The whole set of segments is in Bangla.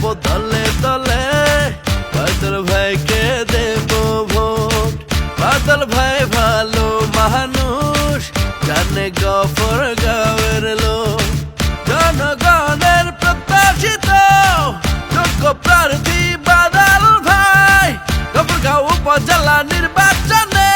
দলে দলে, বাদল ভাইকে দেব ভোট। বাদল ভাই ভালো মানুষ, জানে গফরগাঁওয়ের লোক। জনগণের প্রত্যাশিত যোগ্য প্রার্থী বাদল ভাই, গফরগাঁও উপজেলা নির্বাচনে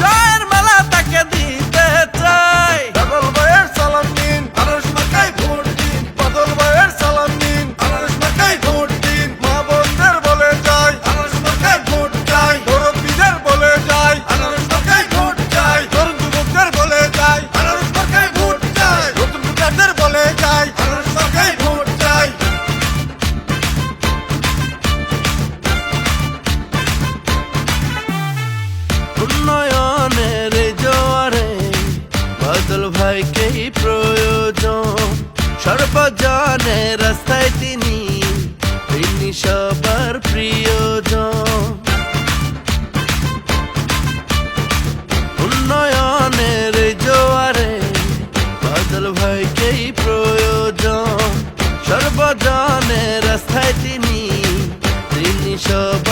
জয়ের মালা তাকে দিতে চাই। বাদল ভাইয়ের সালাম নিন, আনারস মার্কায় ভোট দিন। বাদল ভাইয়ের সালাম নিন, আনারস মার্কায় ভোট দিন। মা বোনদের বলে যাই, আনারস মার্কায় ভোট চাই। মুরব্বীদের বলে যাই, আনারস মার্কায় ভোট চাই। তরুণ যুবকদের বলে যাই, আনারস মার্কায় ভোট চাই। নতুন ভোটারদের বলে যাই, আনারস মার্কায় ভোট চাই। উন্নয়নের জোয়ারে বাদল ভাইকেই প্রয়োজন। সর্বজনে রাস্তায় তিনি সবার প্রিয়জন। উন্নয়নের জোয়ারে বাদল ভাইকেই প্রয়োজন। সর্বজনে রাস্তায় তিনি সবার